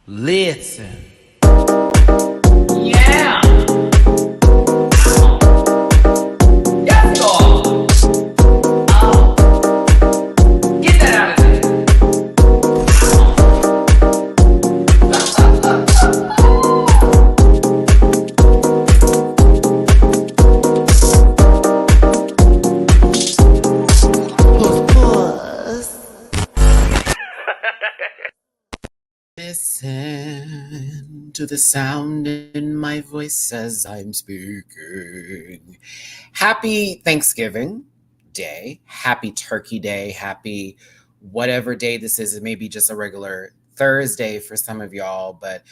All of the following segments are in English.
Listen. Yeah. Yes, dog. Get that out of there. Listen to the sound in my voice as I'm speaking. Happy Thanksgiving Day. Happy Turkey Day. Happy whatever day this is. It may be just a regular Thursday for some of y'all, but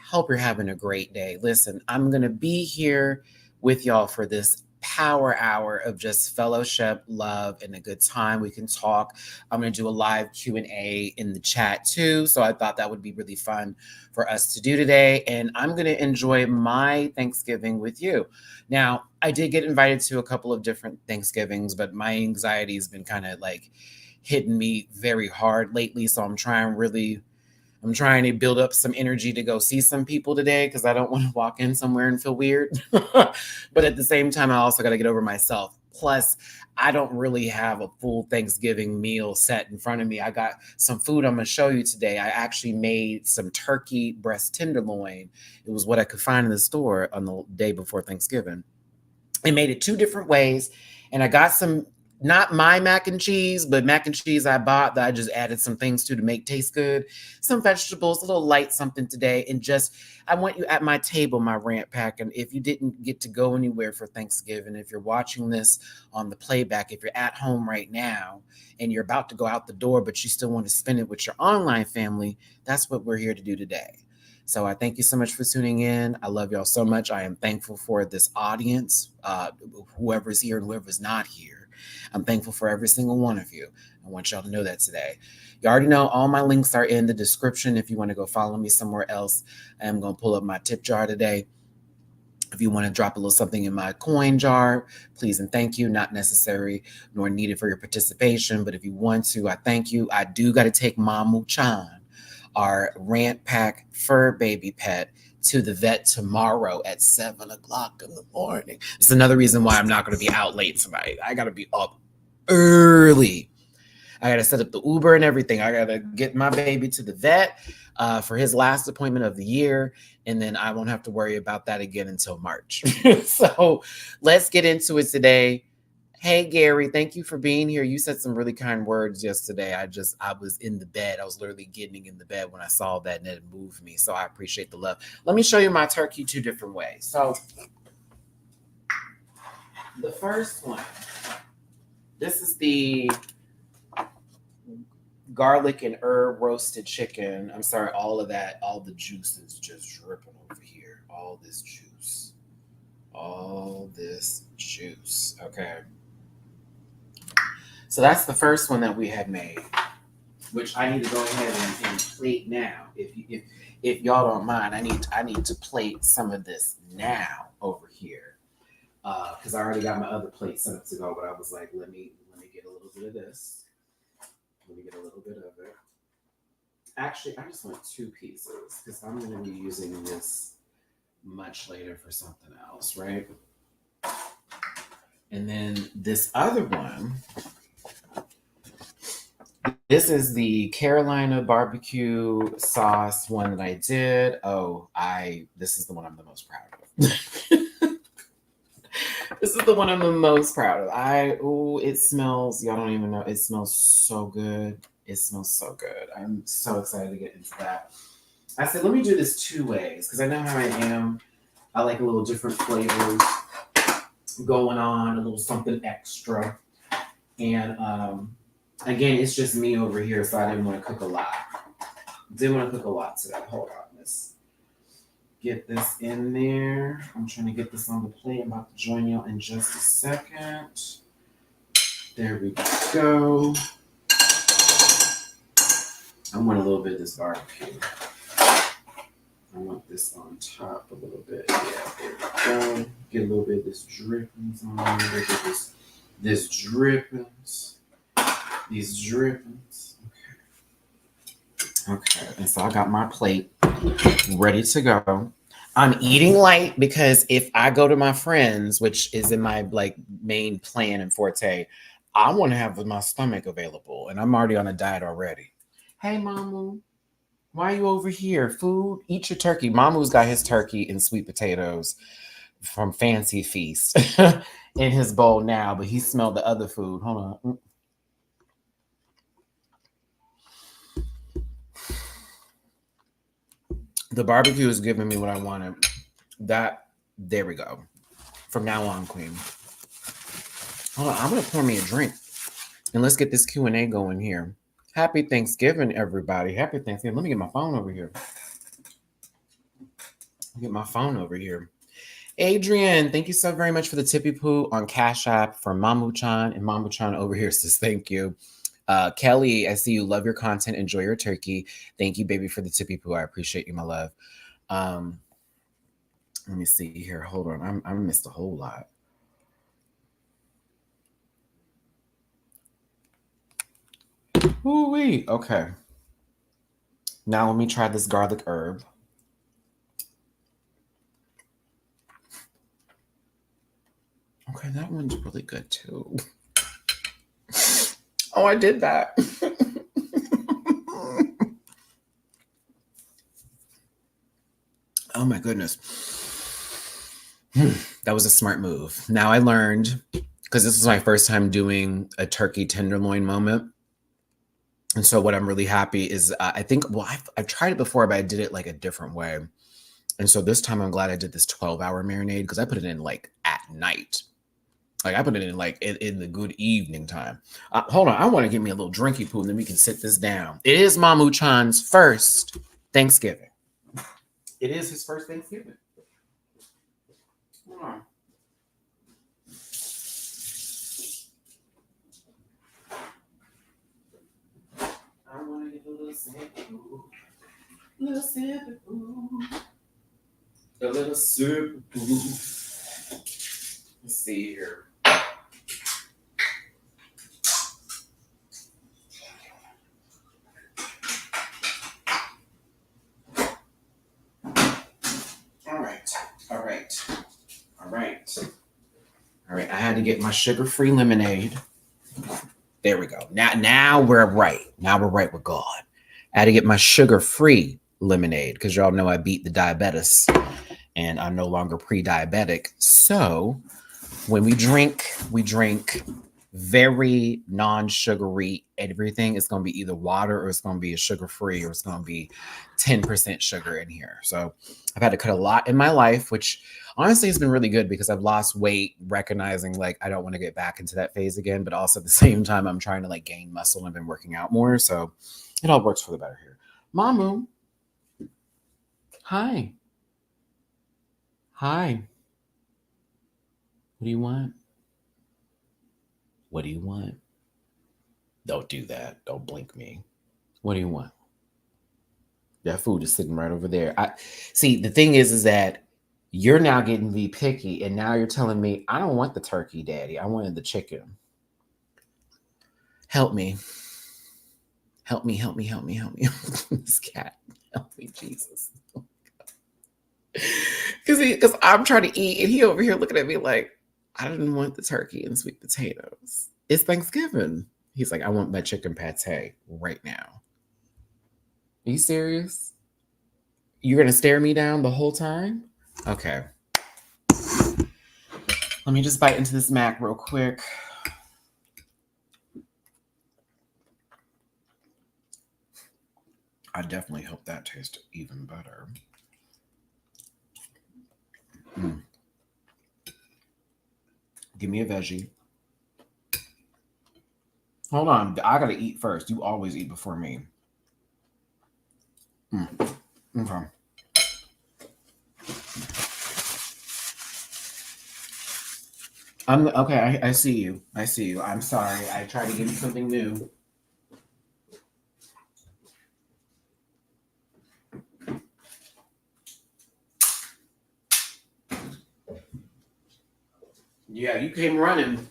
hope you're having a great day. Listen, I'm going to be here with y'all for this power hour of just fellowship, love, and a good time. We can talk. I'm going to do a live Q&A in the chat too. So I thought that would be really fun for us to do today. And I'm going to enjoy my Thanksgiving with you. Now, I did get invited to a couple of different Thanksgivings, but my anxiety has been kind of like hitting me very hard lately. So I'm trying to build up some energy to go see some people today because I don't want to walk in somewhere and feel weird. But at the same time, I also got to get over myself. Plus, I don't really have a full Thanksgiving meal set in front of me. I got some food I'm going to show you today. I actually made some turkey breast tenderloin. It was what I could find in the store on the day before Thanksgiving. I made it two different ways, and I got some, not my mac and cheese, but mac and cheese I bought that I just added some things to make taste good. Some vegetables, a little light something today, and just I want you at my table, my rant pack. And if you didn't get to go anywhere for Thanksgiving, if you're watching this on the playback, if you're at home right now and you're about to go out the door, but you still want to spend it with your online family, that's what we're here to do today. So I thank you so much for tuning in. I love y'all so much. I am thankful for this audience, whoever's here and whoever's not here. I'm thankful for every single one of you. I want y'all to know that today. You already know all my links are in the description. If you want to go follow me somewhere else, I am going to pull up my tip jar today. If you want to drop a little something in my coin jar, please and thank you. Not necessary nor needed for your participation, but if you want to, I thank you. I do got to take Mamu Chan, our rant pack fur baby pet, to the vet tomorrow at 7 o'clock in the morning. It's another reason why I'm not going to be out late tonight. I got to be up early. I got to set up the Uber and everything. I got to get my baby to the vet for his last appointment of the year. And then I won't have to worry about that again until March. So let's get into it today. Hey, Gary, thank you for being here. You said some really kind words yesterday. I was in the bed. I was literally getting in the bed when I saw that and it moved me. So I appreciate the love. Let me show you my turkey two different ways. So the first one, this is the garlic and herb roasted chicken. I'm sorry, all of that, all the juice is just dripping over here. All this juice. Okay. So that's the first one that we had made, which I need to go ahead and plate now. If y'all don't mind, I need to plate some of this now over here because I already got my other plate set up to go. But I was like, let me get a little bit of this. Let me get a little bit of it. Actually, I just want two pieces because I'm going to be using this much later for something else, right? And then this other one. This is the Carolina barbecue sauce one that I did. This is the one I'm the most proud of. This is the one I'm the most proud of. It smells, y'all don't even know, it smells so good. It smells so good. I'm so excited to get into that. I said, let me do this two ways because I know how I am. I like a little different flavors going on, a little something extra. And again, it's just me over here, so I didn't want to cook a lot. Didn't want to cook a lot today. Hold on, let's get this in there. I'm trying to get this on the plate. I'm about to join y'all in just a second. There we go. I want a little bit of this barbecue. I want this on top a little bit. Yeah, there we go. Get a little bit of this drippings on there. Get this drippings. These drippings. Okay. Okay, and so I got my plate ready to go. I'm eating light because if I go to my friends, which is in my like main plan and forte, I want to have my stomach available, and I'm already on a diet already. Hey, Mamu, why are you over here? Food, eat your turkey. Mamu's got his turkey and sweet potatoes from Fancy Feast in his bowl now, but he smelled the other food. Hold on. The barbecue is giving me what I wanted. That, there we go. From now on, Queen. Hold on, I'm gonna pour me a drink and let's get this Q&A going here. Happy Thanksgiving, everybody. Happy Thanksgiving. Let me get my phone over here. Get my phone over here. Adrian, thank you so very much for the tippy poo on Cash App for Mamu-chan. And Mamu-chan over here says thank you. Kelly, I see you. Love your content. Enjoy your turkey. Thank you, baby, for the tippy poo. I appreciate you, my love. Let me see here. Hold on. I missed a whole lot. Ooh wee. Okay. Now let me try this garlic herb. Okay, that one's really good too. Oh, I did that. Oh my goodness. That was a smart move. Now I learned, because this is my first time doing a turkey tenderloin moment. And so what I'm really happy is I think, well, I've tried it before, but I did it like a different way. And so this time I'm glad I did this 12-hour marinade because I put it in like at night. Like I put it in like in the good evening time. Hold on, I want to get me a little drinky poo and then we can sit this down. It is Mamu Chan's first Thanksgiving. It is his first Thanksgiving. Hold on. I want to get a little sippy poo. Little sippy poo. A little sippy poo. Let's see here. All right. I had to get my sugar-free lemonade. There we go. Now we're right. Now we're right with God. I had to get my sugar-free lemonade because y'all know I beat the diabetes and I'm no longer pre-diabetic. So when we drink very non-sugary everything. It's going to be either water or it's going to be a sugar-free or it's going to be 10% sugar in here. So I've had to cut a lot in my life, which honestly has been really good because I've lost weight, recognizing like I don't want to get back into that phase again, but also at the same time I'm trying to like gain muscle and I've been working out more. So it all works for the better here. Mamu. Hi. Hi. What do you want? What do you want? Don't do that. Don't blink me. What do you want? That food is sitting right over there. I see. The thing is that you're now getting to be picky, and now you're telling me I don't want the turkey, Daddy. I wanted the chicken. Help me. Help me. Help me. Help me. Help me. This cat. Help me, Jesus. Because I'm trying to eat, and he over here looking at me like I didn't want the turkey and sweet potatoes. It's Thanksgiving. He's like, I want my chicken pate right now. Are you serious? You're gonna stare me down the whole time? Okay. Let me just bite into this mac real quick. I definitely hope that tastes even better. Give me a veggie. Hold on, I gotta eat first. You always eat before me. Okay. I'm okay. I see you. I see you. I'm sorry. I tried to give you something new. Yeah, you came running.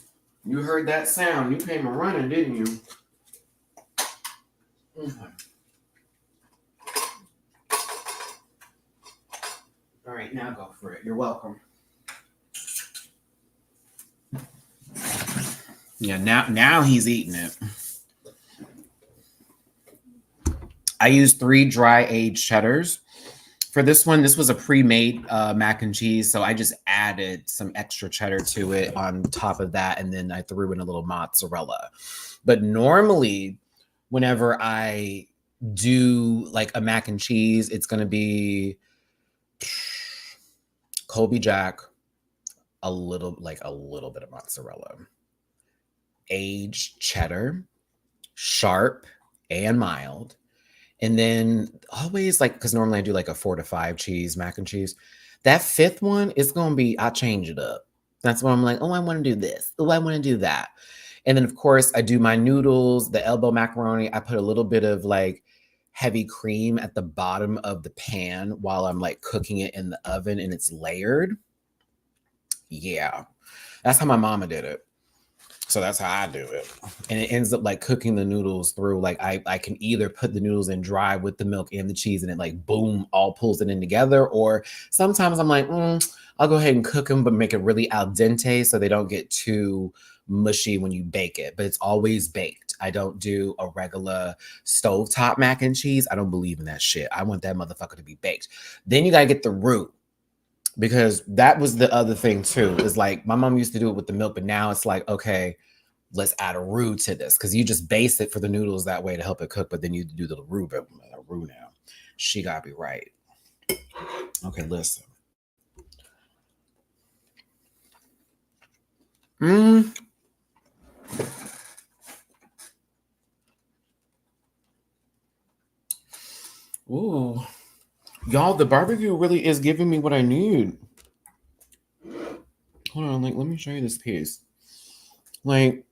You heard that sound. You came running, didn't you? Okay. All right, now go for it. You're welcome. Yeah, now he's eating it. I used 3 dry aged cheddars. For this one, this was a pre-made mac and cheese, so I just added some extra cheddar to it on top of that, and then I threw in a little mozzarella. But normally, whenever I do like a mac and cheese, it's gonna be Colby Jack, a little bit of mozzarella, aged cheddar, sharp and mild. And then always like, because normally I do like a 4 to 5 cheese mac and cheese. That fifth one is gonna be, I change it up. That's why I'm like, oh, I want to do this. Oh, I want to do that. And then of course I do my noodles, the elbow macaroni. I put a little bit of like heavy cream at the bottom of the pan while I'm like cooking it in the oven and it's layered. Yeah. That's how my mama did it. So that's how I do it. And it ends up like cooking the noodles through. Like I can either put the noodles in dry with the milk and the cheese and it like boom, all pulls it in together. Or sometimes I'm like, I'll go ahead and cook them, but make it really al dente so they don't get too mushy when you bake it. But it's always baked. I don't do a regular stovetop mac and cheese. I don't believe in that shit. I want that motherfucker to be baked. Then you gotta get the roux. Because that was the other thing too, is like my mom used to do it with the milk, but now it's like, okay, let's add a roux to this. Because you just base it for the noodles that way to help it cook, but then you do the roux now. She gotta be right. Okay, listen. Mm. Ooh. Y'all, the barbecue really is giving me what I need. Hold on, like, let me show you this piece. Like,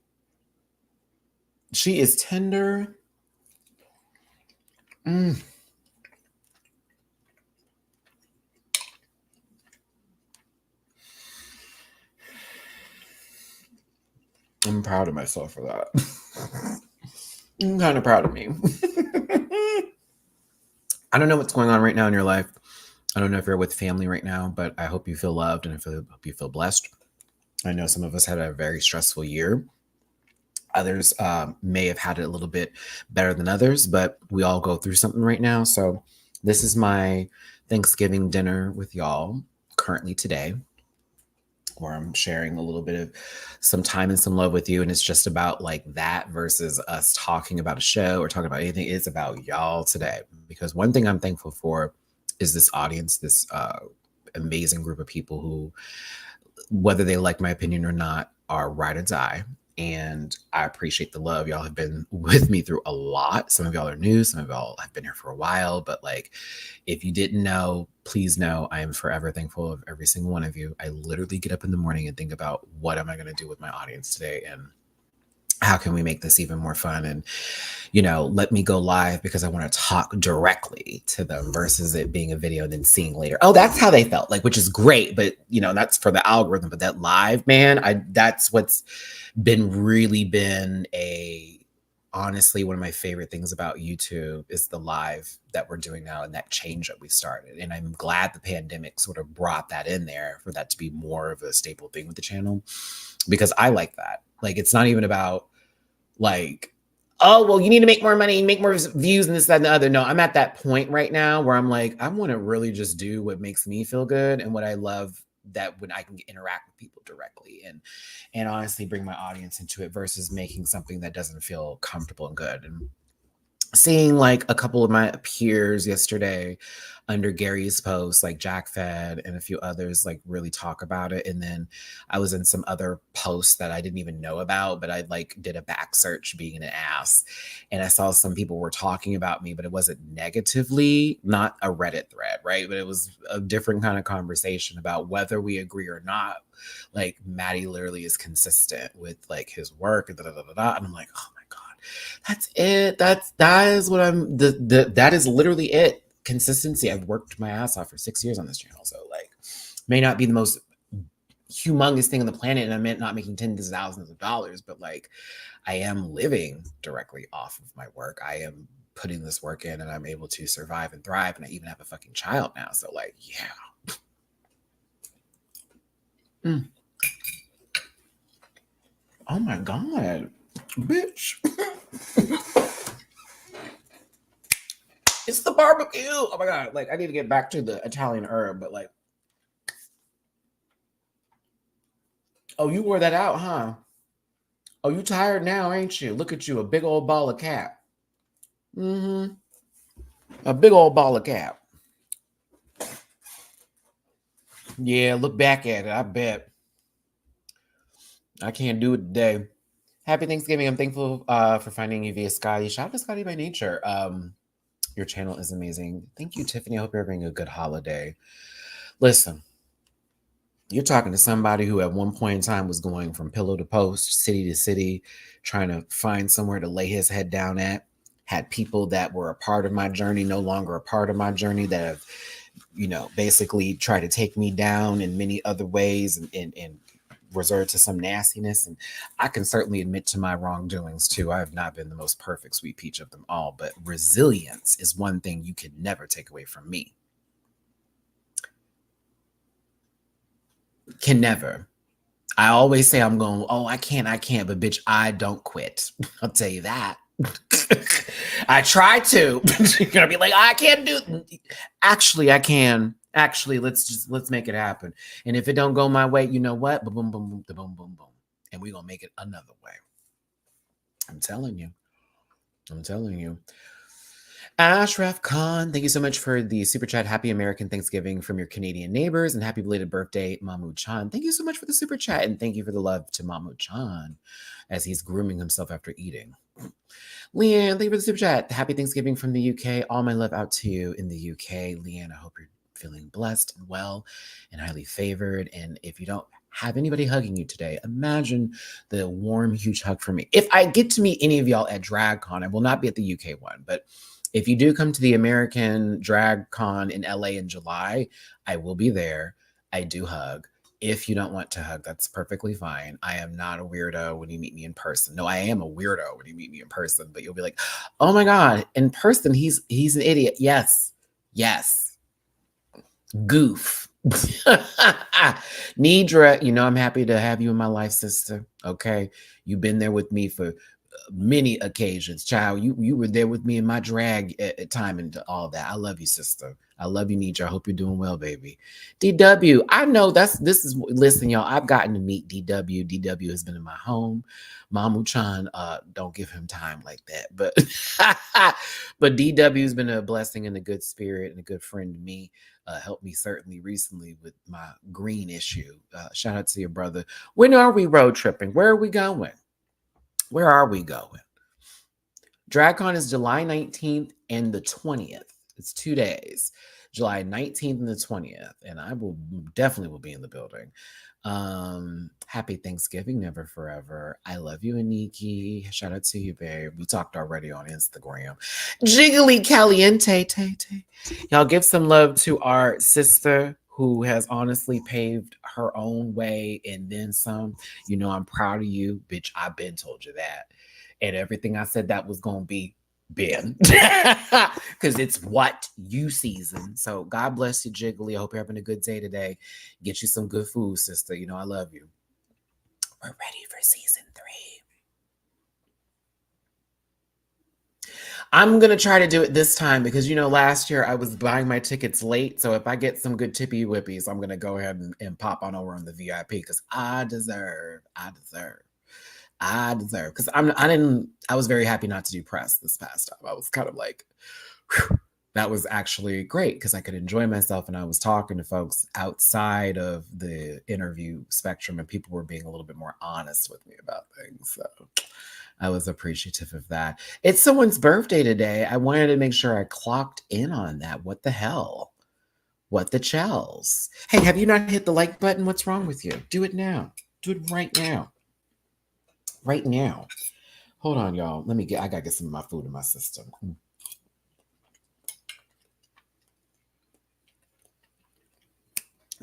she is tender. Mm. I'm proud of myself for that. I'm kind of proud of me. I don't know what's going on right now in your life. I don't know if you're with family right now, but I hope you feel loved and I hope you feel blessed. I know some of us had a very stressful year. Others may have had it a little bit better than others, but we all go through something right now. So this is my Thanksgiving dinner with y'all currently today, where I'm sharing a little bit of some time and some love with you. And it's just about like that versus us talking about a show or talking about anything. It's about y'all today. Because one thing I'm thankful for is this audience, this amazing group of people who, whether they like my opinion or not, are ride or die. And I appreciate the love. Y'all have been with me through a lot. Some of y'all are new, some of y'all have been here for a while. But like, if you didn't know, please know I am forever thankful of every single one of you. I literally get up in the morning and think about what am I going to do with my audience today and how can we make this even more fun and, you know, let me go live because I want to talk directly to them versus it being a video and then seeing later. Oh, that's how they felt, like, which is great. But, you know, that's for the algorithm. But that live, man, that's what's been honestly, one of my favorite things about YouTube is the live that we're doing now and that change that we started. And I'm glad the pandemic sort of brought that in there for that to be more of a staple thing with the channel because I like that. Like, it's not even about like, oh, well, you need to make more money, make more views and this, that, and the other. No, I'm at that point right now where I'm like, I want to really just do what makes me feel good and what I love, that when I can interact with people directly and honestly bring my audience into it versus making something that doesn't feel comfortable and good. And seeing like a couple of my peers yesterday under Gary's post, like Jack Fed and a few others, like really talk about it. And then I was in some other posts that I didn't even know about, but I like did a back search being an ass. And I saw some people were talking about me, but it wasn't negatively, not a Reddit thread, right? But it was a different kind of conversation about whether we agree or not. Like Matty literally is consistent with like his work and da, da, da, da, da. And I'm like, oh my God, that's it. That is what that is literally it. Consistency. I've worked my ass off for 6 years on this channel. So like may not be the most humongous thing on the planet and I'm not making tens of thousands of dollars, but like I am living directly off of my work. I am putting this work in and I'm able to survive and thrive. And I even have a fucking child now. So like, yeah, Mm. Oh my God, bitch. It's the barbecue. Oh my God. Like, I need to get back to the Italian herb, but like, oh, you wore that out, huh? Oh, you tired now, ain't you? Look at you, a big old ball of cap. Mm-hmm. A big old ball of cap. Yeah, look back at it. I bet. I can't do it today. Happy Thanksgiving. I'm thankful for finding you via Scotty. Shout out to Scotty by Nature. Your channel is amazing. Thank you, Tiffany. I hope you're having a good holiday. Listen, you're talking to somebody who at one point in time was going from pillow to post, city to city, trying to find somewhere to lay his head down at. Had people that were a part of my journey, no longer a part of my journey, that have, basically tried to take me down in many other ways and reserved to some nastiness. And I can certainly admit to my wrongdoings too. I have not been the most perfect sweet peach of them all, but resilience is one thing you can never take away from me. Can never. I always say I'm going, oh, I can't, but bitch, I don't quit. I'll tell you that. I try to. You're gonna be like, I can't do. Actually, I can. Actually, let's make it happen. And if it don't go my way, you know what? Boom, boom, boom, boom, boom, boom, boom, and we're gonna make it another way. I'm telling you. I'm telling you. Ashraf Khan, thank you so much for the super chat. Happy American Thanksgiving from your Canadian neighbors, and happy belated birthday, Mamu Chan. Thank you so much for the super chat, and thank you for the love to Mamu Chan as he's grooming himself after eating. Leanne, thank you for the super chat. Happy Thanksgiving from the UK. All my love out to you in the UK. Leanne, I hope you're feeling blessed and well and highly favored. And if you don't have anybody hugging you today, imagine the warm, huge hug from me. If I get to meet any of y'all at DragCon, I will not be at the UK one, but if you do come to the American Drag Con in LA in July, I will be there. I do hug. If you don't want to hug, that's perfectly fine. I am not a weirdo when you meet me in person. No, I am a weirdo when you meet me in person, but you'll be like, oh my God, in person, he's an idiot. Yes. Yes. Goof. Nidra, I'm happy to have you in my life, sister. Okay. You've been there with me for many occasions. Child, you were there with me in my drag at time and all that. I love you, sister. I love you, Nidra. I hope you're doing well, baby. DW, I know listen, y'all, I've gotten to meet DW. DW has been in my home. Mamu Chan, don't give him time like that. But but DW has been a blessing and a good spirit and a good friend to me. Helped me certainly recently with my green issue. Shout out to your brother. When are we road tripping? Where are we going? Where are we going? DragCon is July 19th and the 20th. It's 2 days. July 19th and the 20th. And I will definitely be in the building. Happy Thanksgiving, never forever. I love you, Aniki. Shout out to you, babe. We talked already on Instagram. Jiggly Caliente. Y'all give some love to our sister who has honestly paved her own way and then some. I'm proud of you, bitch. I've been told you that. And everything I said that was going to be been because it's what you season. So God bless you, Jiggly. I hope you're having a good day today. Get you some good food, sister. I love you. We're ready for season 3. I'm going to try to do it this time because, last year I was buying my tickets late. So if I get some good tippy whippies, I'm going to go ahead and pop on over on the VIP because I deserve. Because I was very happy not to do press this past time. I was kind of like, whew, that was actually great because I could enjoy myself and I was talking to folks outside of the interview spectrum and people were being a little bit more honest with me about things. So I was appreciative of that. It's someone's birthday today. I wanted to make sure I clocked in on that. What the hell? What the chells? Hey, have you not hit the like button? What's wrong with you? Do it now. Do it right now. Right now. Hold on, y'all. I gotta get some of my food in my system.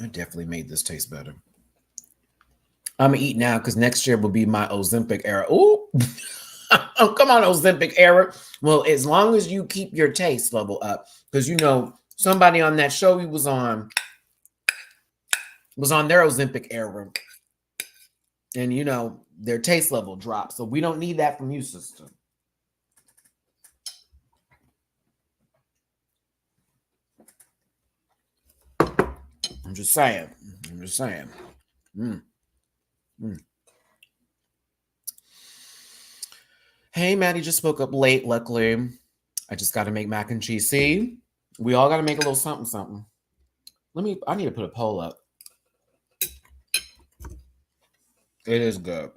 I definitely made this taste better. I'm gonna eat now because next year will be my Ozempic era. Ooh. Oh, come on, Ozempic era. Well, as long as you keep your taste level up, because somebody on that show he was on, was on their Ozempic era. And, you know, their taste level dropped. So we don't need that from you, sister. I'm just saying. I'm just saying. Mm. Mm. Hey, Matty just spoke up late. Luckily, I just got to make mac and cheese. See, we all got to make a little something, something. I need to put a poll up. It is good.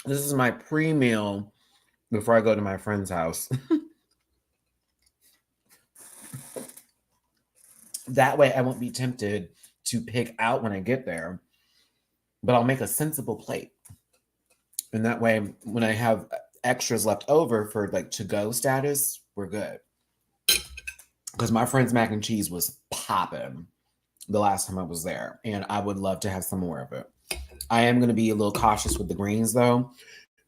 This is my pre-meal before I go to my friend's house. That way I won't be tempted to pick out when I get there, but I'll make a sensible plate. And that way, when I have extras left over for like to-go status, we're good. Because my friend's mac and cheese was popping the last time I was there, and I would love to have some more of it. I am going to be a little cautious with the greens though,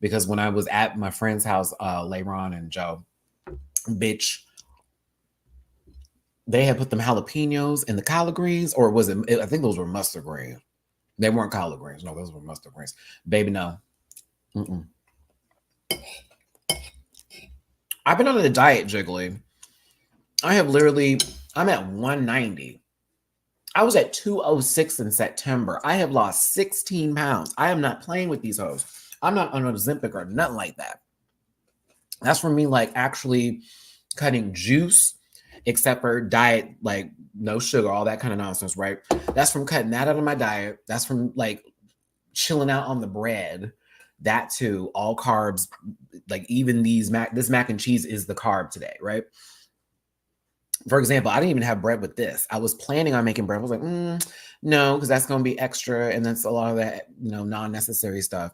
because when I was at my friend's house, Leiron and Joe, bitch, they had put them jalapenos in the collard greens, or was it? I think those were mustard greens. They weren't collard greens. No, those were mustard greens. Baby, no. Mm-mm. I've been on a diet, Jiggly. I'm at 190. I was at 206 in September. I have lost 16 pounds. I am not playing with these hoes. I'm not on Ozempic or nothing like that. That's from me, like, actually cutting juice, except for diet, like no sugar, all that kind of nonsense, right? That's from cutting that out of my diet. That's from like chilling out on the bread. That too, all carbs, like even this mac and cheese is the carb today, right? For example, I didn't even have bread with this. I was planning on making bread. I was like, no, because that's going to be extra, and that's a lot of that, non-necessary stuff.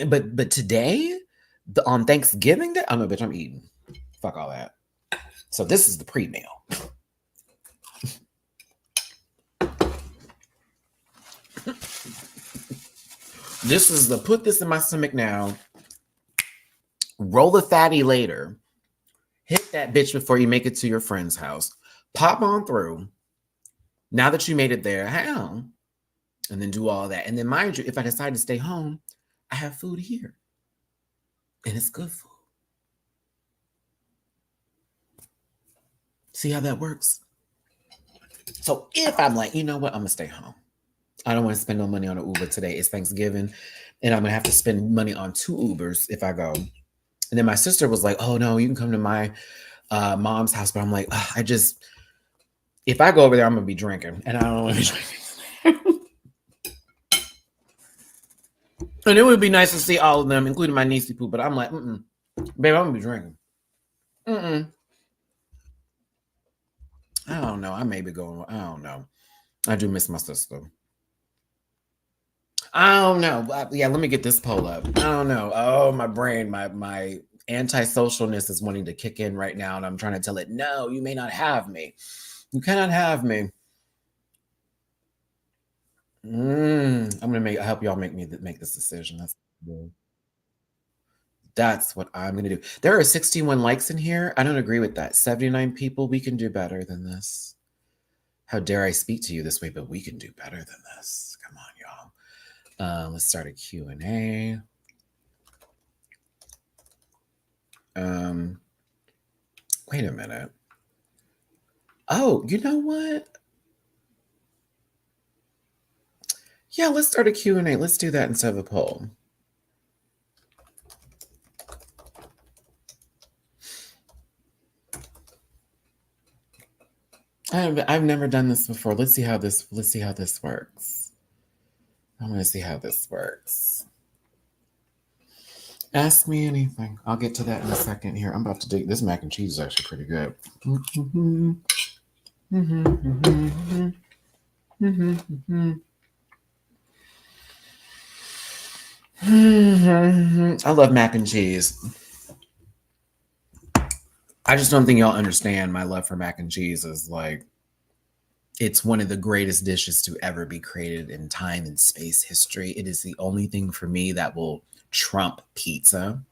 But today, on Thanksgiving Day, oh no, bitch, I'm eating. Fuck all that. So this is the pre-meal. This is the put this in my stomach now. Roll the fatty later. Hit that bitch before you make it to your friend's house. Pop on through. Now that you made it there, how? And then do all that. And then mind you, if I decide to stay home, I have food here. And it's good food. See how that works? So if I'm like, you know what, I'm going to stay home. I don't want to spend no money on an Uber today. It's Thanksgiving. And I'm going to have to spend money on 2 Ubers if I go. And then my sister was like, oh, no, you can come to my mom's house. But I'm like, if I go over there, I'm going to be drinking. And I don't want to be drinking. And it would be nice to see all of them, including my niecey poo. But I'm like, babe, I'm going to be drinking. I don't know. I may be going. I don't know. I do miss my sister. I don't know. Yeah, let me get this poll up. I don't know. Oh, my brain, my antisocialness is wanting to kick in right now, and I'm trying to tell it, no, you may not have me. You cannot have me. I'm gonna help y'all make this decision. That's what I'm gonna do. There are 61 likes in here. I don't agree with that. 79 people. We can do better than this. How dare I speak to you this way? But we can do better than this. Come on, y'all. Let's start a Q&A. Wait a minute. Oh, you know what? Yeah, let's start a Q&A. Let's do that instead of a poll. I've never done this before. Let's see how this works. I want to see how this works. Ask me anything. I'll get to that in a second here. I'm about to dig. This mac and cheese is actually pretty good. I love mac and cheese. I just don't think y'all understand my love for mac and cheese is like, it's one of the greatest dishes to ever be created in time and space history. It is the only thing for me that will trump pizza.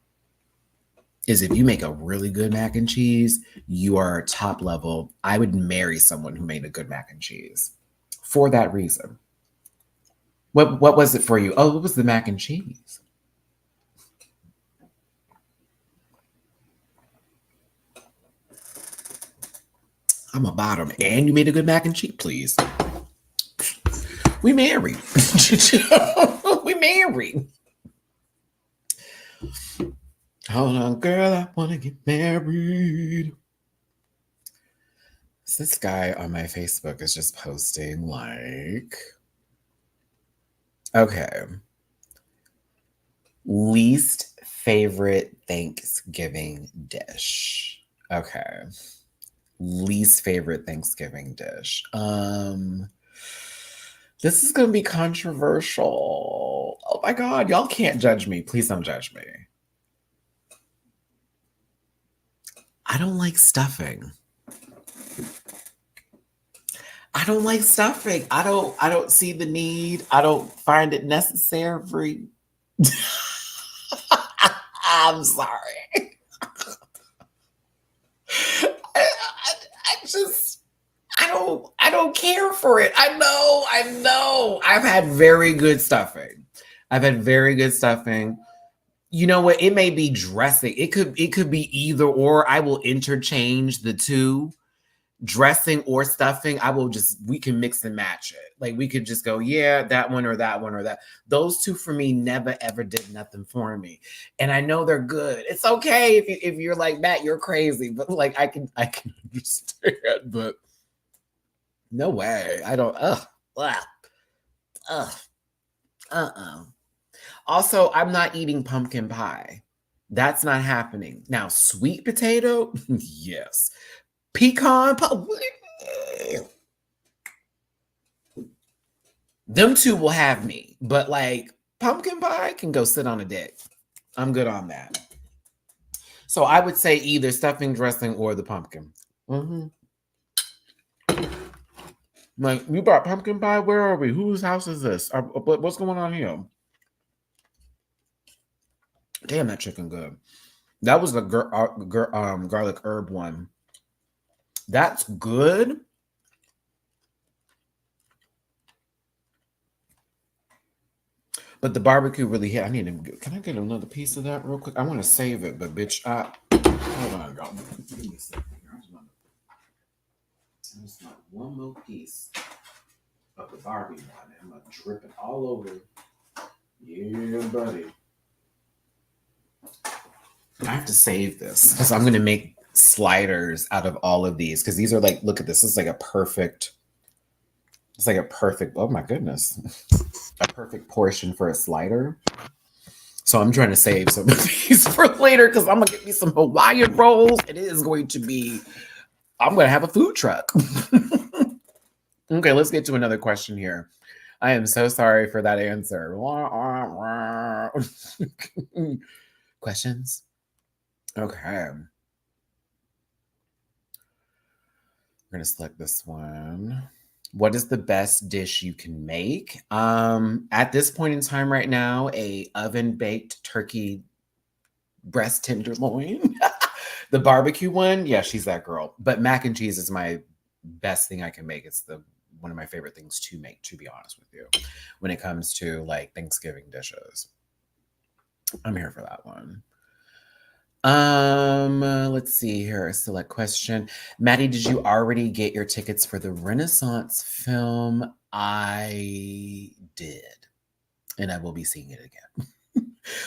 is if you make a really good mac and cheese, you are top level. I would marry someone who made a good mac and cheese for that reason. What was it for you? Oh, what was the mac and cheese? I'm a bottom, and you made a good mac and cheese, please. We married. We married. Hold on, girl, I want to get married. So this guy on my Facebook is just posting like, okay, least favorite Thanksgiving dish. Okay. Least favorite Thanksgiving dish. This is gonna be controversial. Oh my god, y'all can't judge me. Please don't judge me. I don't like stuffing. I don't like stuffing. I don't see the need. I don't find it necessary. I'm sorry. I just I don't care for it. I know. I've had very good stuffing. I've had very good stuffing. You know what? It may be dressing. It could be either or. I will interchange the two, dressing or stuffing. We can mix and match it. Like we could just go, yeah, that one or that one or that. Those two for me never ever did nothing for me. And I know they're good. It's okay if you're like, Matt, you're crazy, but like I can understand, but no way. I don't ugh, ugh, uh-uh. Also, I'm not eating pumpkin pie. That's not happening. Now, sweet potato, yes. Pecan pie, them two will have me. But like pumpkin pie can go sit on a dick. I'm good on that. So I would say either stuffing, dressing, or the pumpkin. Mm-hmm. Like, you brought pumpkin pie? Where are we? Whose house is this? What's going on here? Damn, that chicken good. That was the garlic herb one. That's good. But the barbecue really hit. Can I get another piece of that real quick? I want to save it, but bitch, hold on, y'all. Give me a second here. I just want one more piece of the Barbie one. I'm gonna drip it all over. Yeah, buddy. I have to save this because I'm gonna make sliders out of all of these because these are like, look at this. This is like a perfect. It's like a perfect. Oh my goodness, a perfect portion for a slider. So I'm trying to save some of these for later because I'm gonna get me some Hawaiian rolls. It is going to be. I'm gonna have a food truck. Okay, let's get to another question here. I am so sorry for that answer. Questions? Okay. We're going to select this one. What is the best dish you can make? At this point in time right now, a oven-baked turkey breast tenderloin. The barbecue one, yeah, she's that girl. But mac and cheese is my best thing I can make. It's one of my favorite things to make, to be honest with you, when it comes to like Thanksgiving dishes. I'm here for that one. Let's see here. Select question. Matty, did you already get your tickets for the Renaissance film? I did. And I will be seeing it again.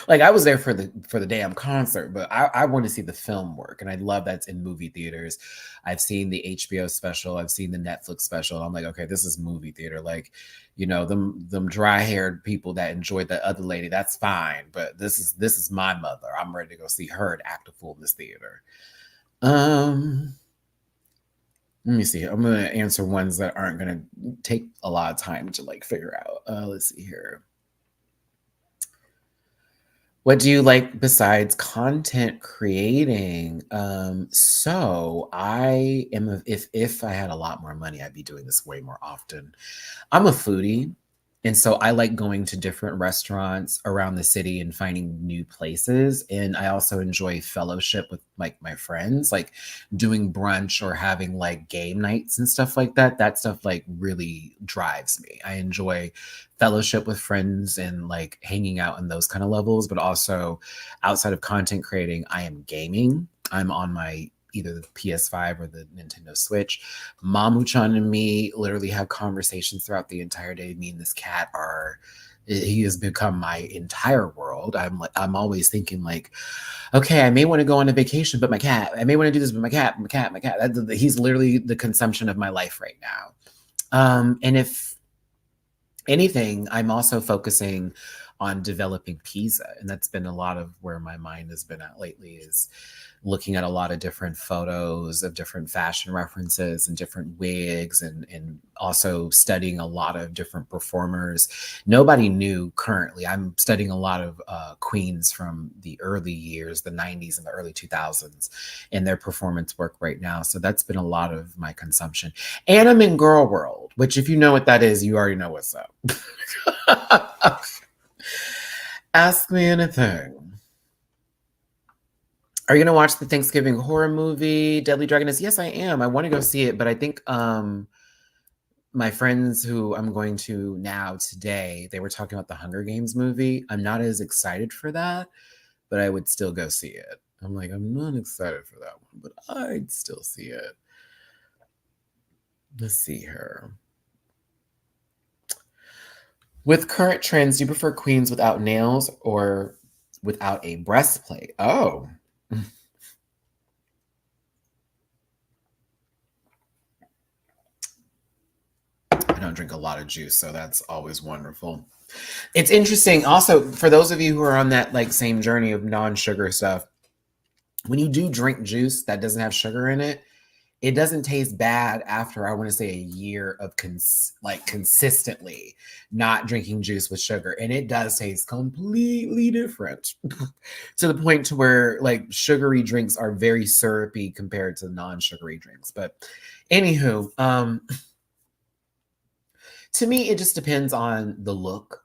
Like I was there for the damn concert, but I want to see the film work, and I love that's in movie theaters. I've seen the HBO special, I've seen the Netflix special. I'm like, okay, this is movie theater. Like, you know, them dry haired people that enjoyed the other lady, that's fine, but this is my mother. I'm ready to go see her and act a fool in this theater. Let me see. I'm gonna answer ones that aren't gonna take a lot of time to like figure out. Let's see here. What do you like besides content creating? So I am if I had a lot more money, I'd be doing this way more often. I'm a foodie. And so I like going to different restaurants around the city and finding new places. And I also enjoy fellowship with like my friends, like doing brunch or having like game nights and stuff like that. That stuff like really drives me. I enjoy fellowship with friends and like hanging out in those kind of levels, but also outside of content creating, I am gaming. I'm on my either the PS5 or the Nintendo Switch. Mamu-chan and me literally have conversations throughout the entire day. Me and this cat are he has become my entire world. I'm always thinking like, okay, I may want to go on a vacation, but my cat. I may want to do this, but my cat, my cat, my cat. He's literally the consumption of my life right now. And if anything, I'm also focusing on developing Pisa, and that's been a lot of where my mind has been at lately. Is looking at a lot of different photos of different fashion references and different wigs and also studying a lot of different performers. Nobody knew currently. I'm studying a lot of queens from the early years, the 90s and the early 2000s, and their performance work right now. So that's been a lot of my consumption. And I'm in Girl World, which if you know what that is, you already know what's up. Ask me anything. Are you gonna watch the Thanksgiving horror movie, Deadly Dragoness? Yes, I am. I want to go see it, but I think my friends who I'm going to now today, they were talking about the Hunger Games movie. I'm not as excited for that, but I would still go see it. I'm like, I'm not excited for that one, but I'd still see it. Let's see here. With current trends, do you prefer queens without nails or without a breastplate? Oh. I don't drink a lot of juice, so that's always wonderful. It's interesting also for those of you who are on that like same journey of non-sugar stuff. When you do drink juice that doesn't have sugar in it, it doesn't taste bad after I want to say a year of consistently not drinking juice with sugar, and it does taste completely different to the point to where like sugary drinks are very syrupy compared to non-sugary drinks. But anywho, to me it just depends on the look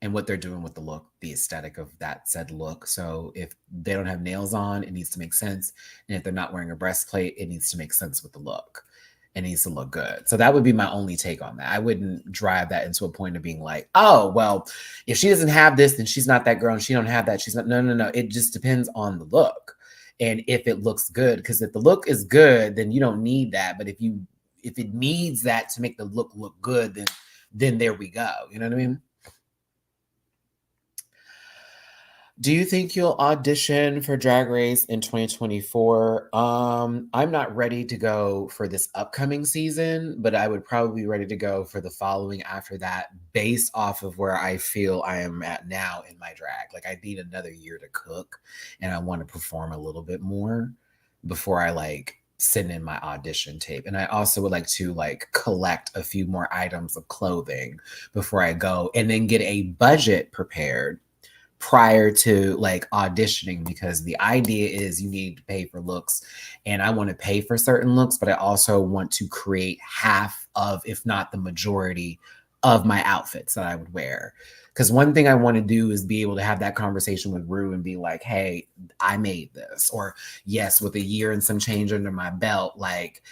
and what they're doing with the look, the aesthetic of that said look. So if they don't have nails on, it needs to make sense. And if they're not wearing a breastplate, it needs to make sense with the look. It needs to look good. So that would be my only take on that. I wouldn't drive that into a point of being like, oh, well, if she doesn't have this, then she's not that girl and she don't have that. She's not, no, no, no. It just depends on the look. And if it looks good, because if the look is good, then you don't need that. But if it needs that to make the look good, then there we go. You know what I mean? Do you think you'll audition for Drag Race in 2024? I'm not ready to go for this upcoming season, but I would probably be ready to go for the following after that, based off of where I feel I am at now in my drag. Like I need another year to cook and I want to perform a little bit more before I like send in my audition tape. And I also would like to like collect a few more items of clothing before I go and then get a budget prepared prior to like auditioning, because the idea is you need to pay for looks and I want to pay for certain looks, but I also want to create half of, if not the majority of my outfits that I would wear. Because one thing I want to do is be able to have that conversation with Rue and be like, hey, I made this. Or yes, with a year and some change under my belt, like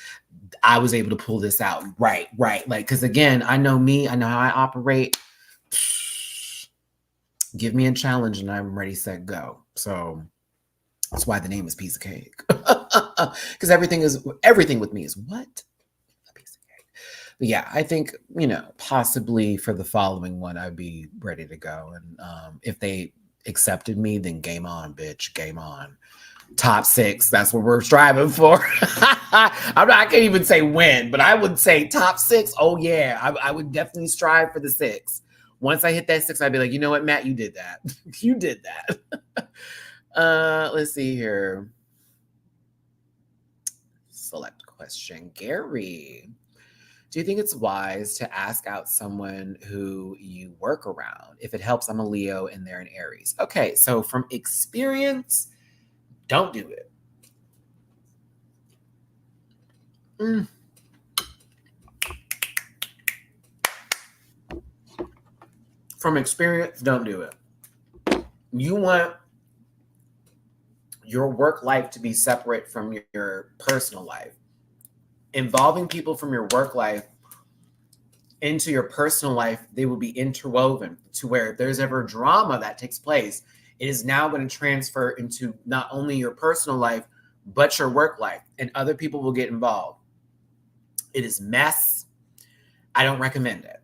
I was able to pull this out. Right. Like, because again, I know me, I know how I operate. Give me a challenge and I'm ready, set, go. So that's why the name is piece of cake. Because everything with me is what? A piece of cake. But yeah, I think, possibly for the following one, I'd be ready to go. And if they accepted me, then game on, bitch. Game on. Top 6. That's what we're striving for. I can't even say win, but I would say top 6. Oh yeah, I would definitely strive for the 6. Once I hit that 6, I'd be like, you know what, Matt, you did that. You did that. Let's see here. Select question. Gary, do you think it's wise to ask out someone who you work around? If it helps, I'm a Leo and they're an Aries. Okay, so from experience, don't do it. From experience, don't do it. You want your work life to be separate from your personal life. Involving people from your work life into your personal life, they will be interwoven to where if there's ever drama that takes place, it is now going to transfer into not only your personal life, but your work life, and other people will get involved. It is mess. I don't recommend it.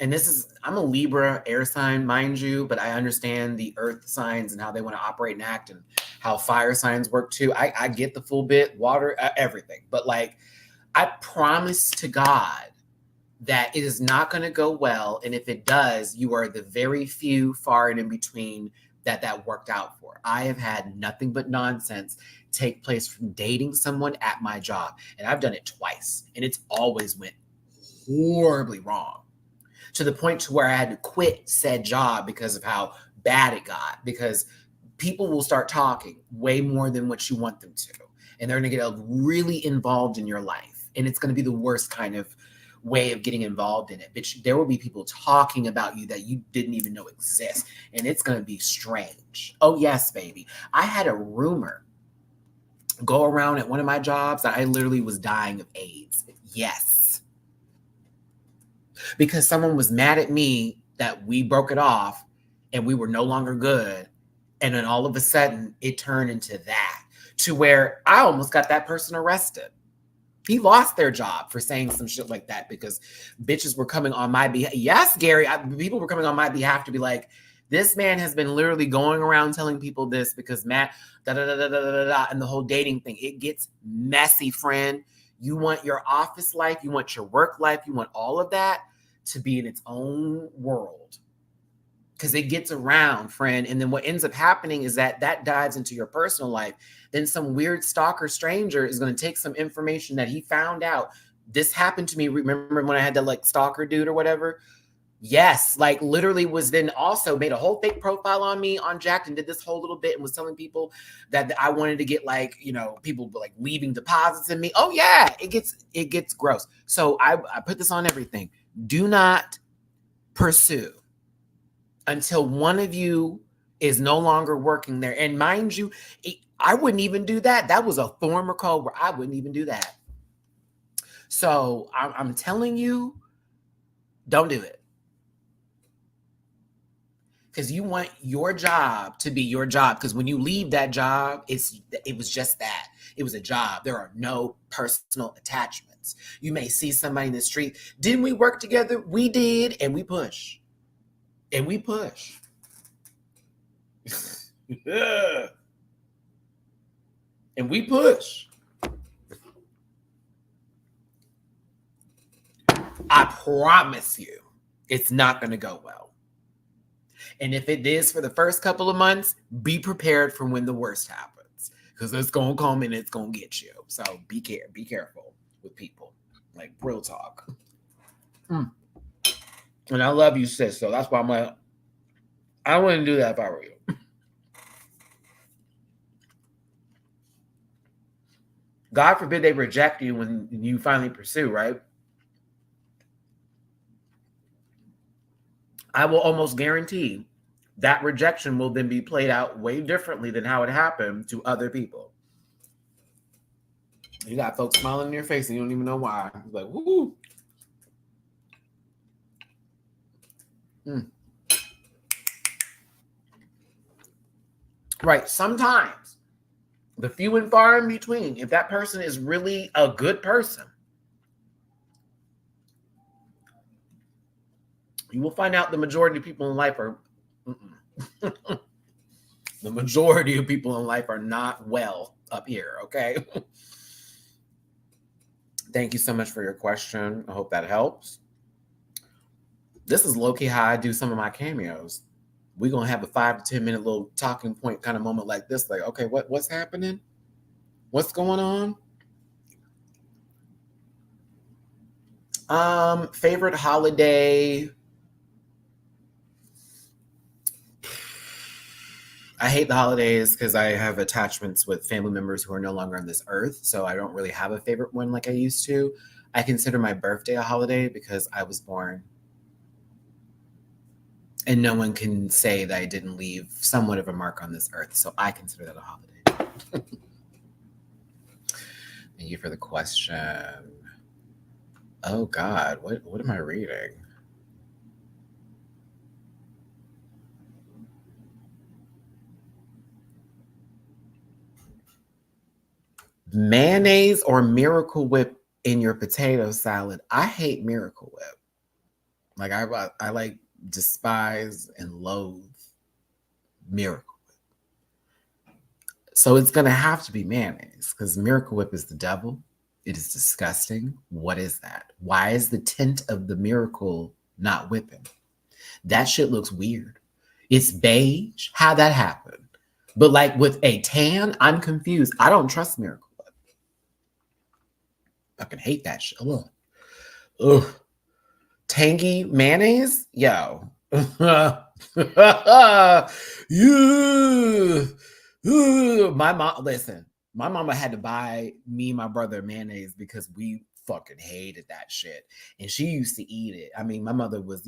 And I'm a Libra air sign, mind you, but I understand the earth signs and how they want to operate and act and how fire signs work too. I get the full bit, water, everything. But like, I promise to God that it is not going to go well. And if it does, you are the very few far and in between that worked out for. I have had nothing but nonsense take place from dating someone at my job. And I've done it twice. And it's always went horribly wrong, to the point to where I had to quit said job because of how bad it got. Because people will start talking way more than what you want them to. And they're going to get really involved in your life. And it's going to be the worst kind of way of getting involved in it. But there will be people talking about you that you didn't even know exist. And it's going to be strange. Oh, yes, baby. I had a rumor go around at one of my jobs that I literally was dying of AIDS. Yes. Because someone was mad at me that we broke it off and we were no longer good. And then all of a sudden it turned into that, to where I almost got that person arrested. He lost their job for saying some shit like that because bitches were coming on my behalf. Yes, Gary, people were coming on my behalf to be like, this man has been literally going around telling people this because Matt, da da da da da da da, and the whole dating thing. It gets messy, friend. You want your office life, you want your work life, you want all of that to be in its own world. Because it gets around, friend. And then what ends up happening is that dives into your personal life. Then some weird stalker stranger is going to take some information that he found out. This happened to me. Remember when I had that like stalker dude or whatever? Yes, like literally was then also made a whole fake profile on me on Jack and did this whole little bit and was telling people that I wanted to get like, you know, people like leaving deposits in me. Oh yeah, it gets gross. So I put this on everything. Do not pursue until one of you is no longer working there. And mind you, I wouldn't even do that. That was a former code where I wouldn't even do that. So I'm telling you, don't do it. Because you want your job to be your job. Because when you leave that job, it was just that. It was a job. There are no personal attachments. You may see somebody in the street. Didn't we work together? We did. And we push. And we push. And we push. I promise you, it's not going to go well. And if it is for the first couple of months, be prepared for when the worst happens. Because it's going to come and it's going to get you. So be careful with people. Like, real talk. And I love you, sis. So that's why I'm like, I wouldn't do that if I were you. God forbid they reject you when you finally pursue, right? I will almost guarantee that rejection will then be played out way differently than how it happened to other people. You got folks smiling in your face and you don't even know why. It's like, woo. Right. Sometimes the few and far in between, if that person is really a good person, you will find out the majority of people in life are the majority of people in life are not well up here, okay? Thank you so much for your question. I hope that helps. This is low-key how I do some of my cameos. We're going to have a 5 to 10 minute little talking point kind of moment like this. Like, okay, what's happening? What's going on? Favorite holiday. I hate the holidays because I have attachments with family members who are no longer on this earth. So I don't really have a favorite one like I used to. I consider my birthday a holiday because I was born. And no one can say that I didn't leave somewhat of a mark on this earth. So I consider that a holiday. Thank you for the question. Oh God, what am I reading? Mayonnaise or Miracle Whip in your potato salad? I hate Miracle Whip. Like I like despise and loathe Miracle. So it's gonna have to be mayonnaise because Miracle Whip is the devil. It is disgusting. What is that? Why is the tint of the miracle not whipping? That shit looks weird. It's beige. How'd that happen? But like with a tan, I'm confused. I don't trust Miracle Whip. I fucking hate that shit. Ugh. Ugh. Tangy mayonnaise? Yo. You. My mom, listen, my mama had to buy me and my brother mayonnaise because we fucking hated that shit. And she used to eat it. I mean, my mother was,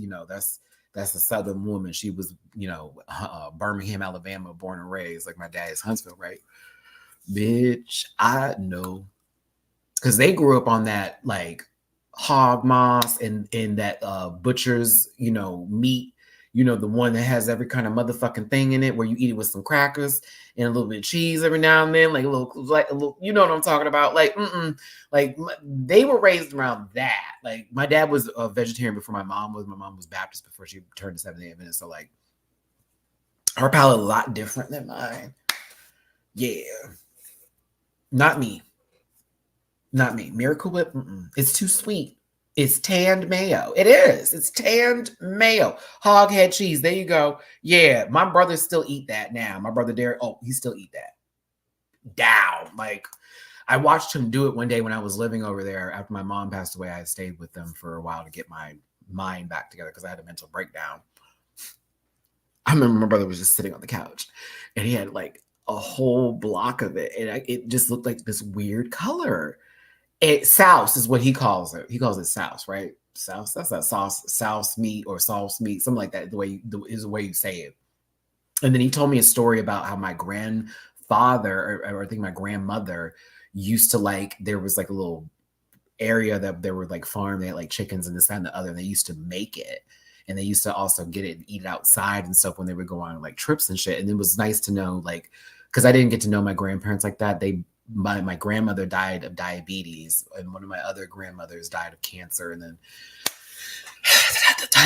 that's a Southern woman. She was, Birmingham, Alabama, born and raised, like my dad's Huntsville, right? Bitch, I know. Because they grew up on that, like, hog moss and that butcher's, meat, the one that has every kind of motherfucking thing in it where you eat it with some crackers and a little bit of cheese every now and then, like a little, you know what I'm talking about? Like, like they were raised around that. Like my dad was a vegetarian before my mom was. My mom was Baptist before she turned 78 minutes. So like her palate a lot different than mine. Yeah. Not me. Not me. Miracle Whip, it's too sweet. It's tanned mayo. It is. It's tanned mayo. Hog head cheese. There you go. Yeah, my brother still eat that now. My brother Derek, he still eat that. Down. Like, I watched him do it one day when I was living over there. After my mom passed away, I stayed with them for a while to get my mind back together because I had a mental breakdown. I remember my brother was just sitting on the couch and he had like a whole block of it. And it just looked like this weird color. Souse is what he calls it. He calls it souse, right? Souse. That's that souse meat or sauce meat, something like that. Is the way you say it. And then he told me a story about how my grandfather, or I think my grandmother, used to like. There was like a little area that there were like farm. They had like chickens and this that, and the other. And they used to make it, and they used to also get it and eat it outside and stuff when they would go on like trips and shit. And it was nice to know, like, because I didn't get to know my grandparents like that. My grandmother died of diabetes, and one of my other grandmothers died of cancer, and then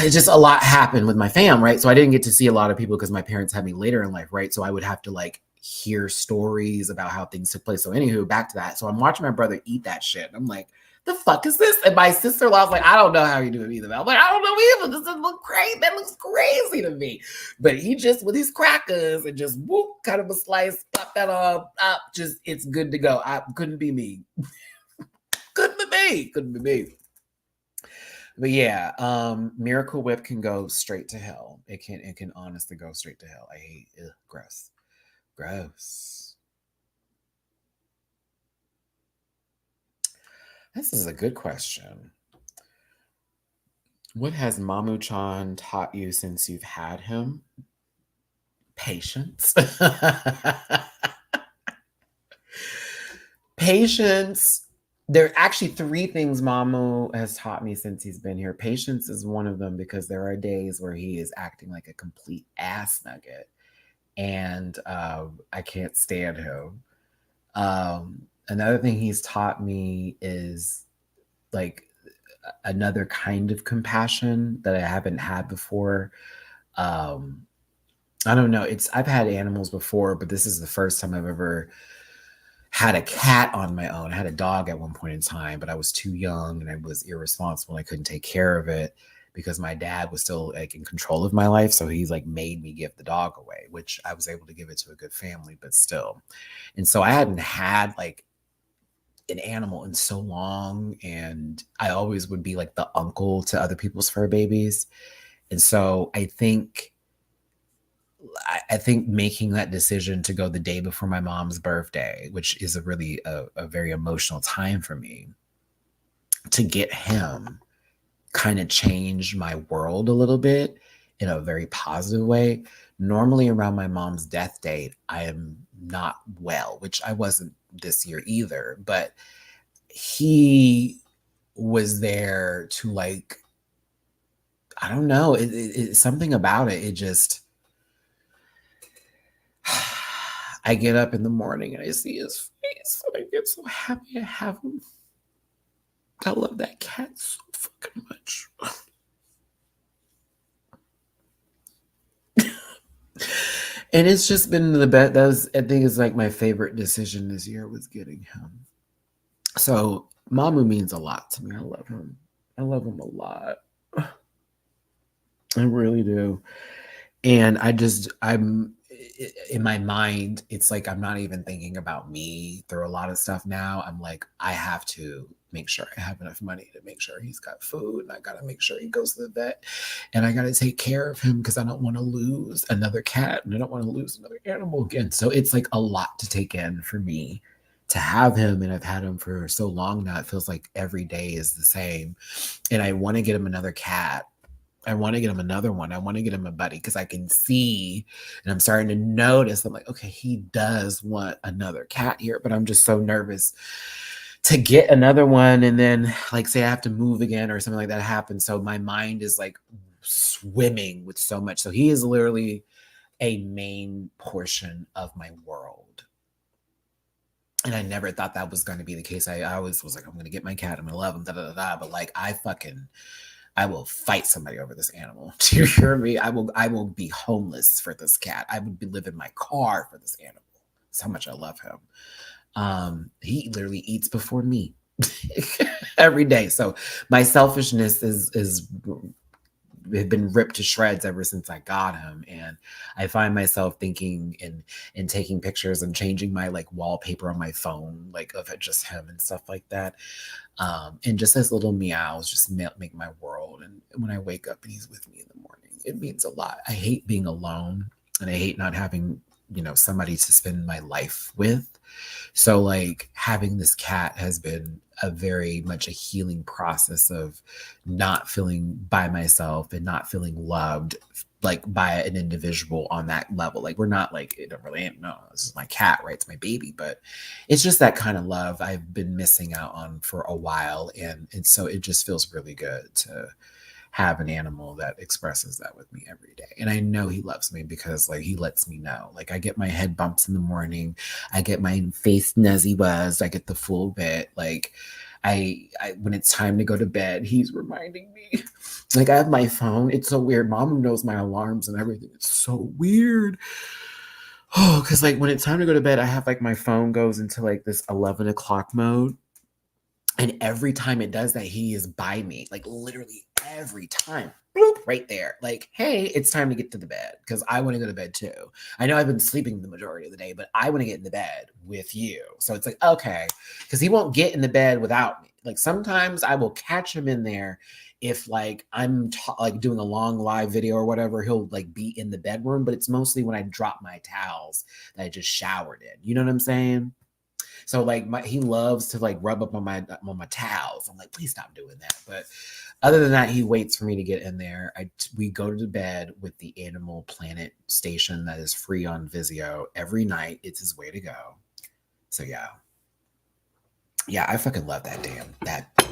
just a lot happened with my fam, right? So I didn't get to see a lot of people because my parents had me later in life, right? So I would have to like hear stories about how things took place. So anywho, back to that. So I'm watching my brother eat that shit, and I'm like, the fuck is this? And my sister-in-law was like, I don't know how you do it either. I'm like, I don't know either. This doesn't look crazy. That looks crazy to me. But he just, with his crackers and just whoop, cut him a slice, pop that up, just, it's good to go. Couldn't be me. Couldn't be me. But yeah, Miracle Whip can go straight to hell. It can honestly go straight to hell. I hate it. Gross. This is a good question. What has Mamu-chan taught you since you've had him? Patience. Patience. There are actually 3 things Mamu has taught me since he's been here. Patience is one of them because there are days where he is acting like a complete ass nugget, and I can't stand him. Another thing he's taught me is like another kind of compassion that I haven't had before. I don't know. I've had animals before, but this is the first time I've ever had a cat on my own. I had a dog at one point in time, but I was too young and I was irresponsible. I couldn't take care of it because my dad was still like in control of my life. So he's like made me give the dog away, which I was able to give it to a good family, but still. And so I hadn't had like an animal in so long, and I always would be like the uncle to other people's fur babies. And so I think making that decision to go the day before my mom's birthday, which is a really a very emotional time for me, to get him kind of changed my world a little bit. in a very positive way. Normally around my mom's death date, I am not well, which I wasn't this year either, but he was there to like, I don't know, something about it. It just, I get up in the morning and I see his face and I get so happy I have him. I love that cat so fucking much. And it's just been the best. That was, I think, is like my favorite decision this year was getting him. So Mamu means a lot to me. I love him. I love him a lot. I really do. And I'm in my mind, it's like I'm not even thinking about me through a lot of stuff now. I'm like, I have to make sure I have enough money to make sure he's got food. And I got to make sure he goes to the vet. And I got to take care of him because I don't want to lose another cat and I don't want to lose another animal again. So it's like a lot to take in for me to have him. And I've had him for so long now. It feels like every day is the same. And I want to get him another cat. I want to get him another one. I want to get him a buddy because I can see and I'm starting to notice. I'm like, okay, he does want another cat here, but I'm just so nervous to get another one. And then, like, say I have to move again or something like that happens. So my mind is like swimming with so much. So he is literally a main portion of my world. And I never thought that was going to be the case. I always was like, I'm going to get my cat. I'm going to love him, da da da da. But like, I will fight somebody over this animal. Do you hear me? I will be homeless for this cat. I would live in my car for this animal. That's how much I love him. He literally eats before me every day. So my selfishness is been ripped to shreds ever since I got him. And I find myself thinking and taking pictures and changing my like wallpaper on my phone, like of it just him and stuff like that. And just his little meows just make my world. And when I wake up and he's with me in the morning, it means a lot. I hate being alone and I hate not having, somebody to spend my life with. So like having this cat has been a very much a healing process of not feeling by myself and not feeling loved like by an individual on that level. Like we're not like, it don't really, no, this is my cat, right? It's my baby, but it's just that kind of love I've been missing out on for a while. And so it just feels really good to have an animal that expresses that with me every day. And I know he loves me because like he lets me know. Like I get my head bumps in the morning, I get my face nuzzy buzz, I get the full bit. Like I when it's time to go to bed, he's reminding me. Like I have my phone. It's so weird. Mom knows my alarms and everything. It's so weird. Oh, because like when it's time to go to bed, I have like my phone goes into like this 11 o'clock mode. And every time it does that, he is by me, like literally every time, bloop, right there. Like, hey, it's time to get to the bed because I want to go to bed too. I know I've been sleeping the majority of the day, but I want to get in the bed with you. So it's like, okay, because he won't get in the bed without me. Like sometimes I will catch him in there if like I'm like doing a long live video or whatever, he'll like be in the bedroom, but it's mostly when I drop my towels that I just showered in. You know what I'm saying? So like he loves to like rub up on my towels. I'm like, please stop doing that. But other than that, he waits for me to get in there. We go to bed with the Animal Planet station that is free on Vizio every night. It's his way to go. So yeah. Yeah, I fucking love that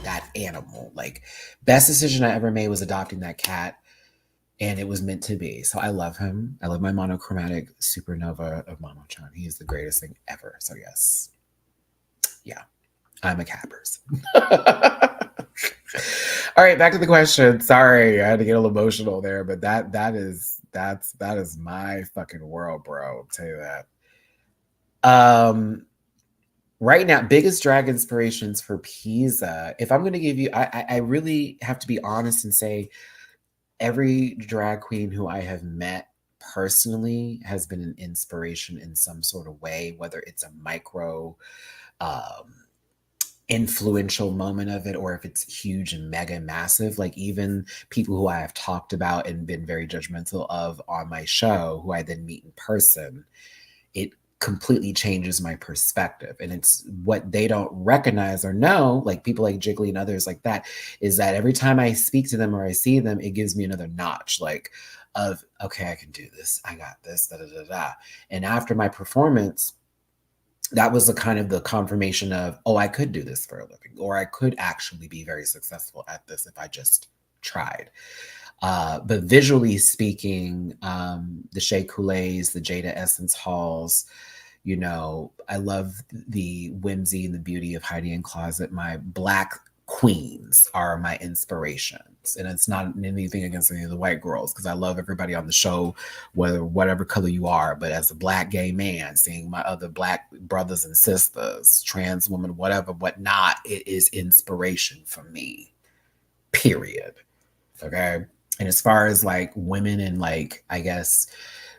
that animal. Like best decision I ever made was adopting that cat. And it was meant to be. So I love him. I love my monochromatic supernova of Momo-chan. He is the greatest thing ever. So yes. Yeah, I'm a cat person. All right, back to the question. Sorry, I had to get a little emotional there, but that is my fucking world, bro. I'll tell you that. Right now, biggest drag inspirations for Pisa. If I'm going to give you, I really have to be honest and say, every drag queen who I have met personally has been an inspiration in some sort of way, whether it's a micro influential moment of it or if it's huge and mega massive. Like even people who I have talked about and been very judgmental of on my show who I then meet in person, it completely changes my perspective. And it's what they don't recognize or know, like people like Jiggly and others like that, is that every time I speak to them or I see them, it gives me another notch, like of, okay, I can do this. I got this, da da da da. And after my performance, that was the kind of the confirmation of, oh, I could do this for a living, or I could actually be very successful at this if I just tried. But visually speaking, the Shea Coulees, the Jada Essence Halls, you know, I love the whimsy and the beauty of Heidi and Closet. My Black queens are my inspirations. And it's not anything against any of the white girls, because I love everybody on the show, whether whatever color you are. But as a Black gay man, seeing my other Black brothers and sisters, trans women, whatever, whatnot, it is inspiration for me, period. Okay. And as far as like women and like, I guess,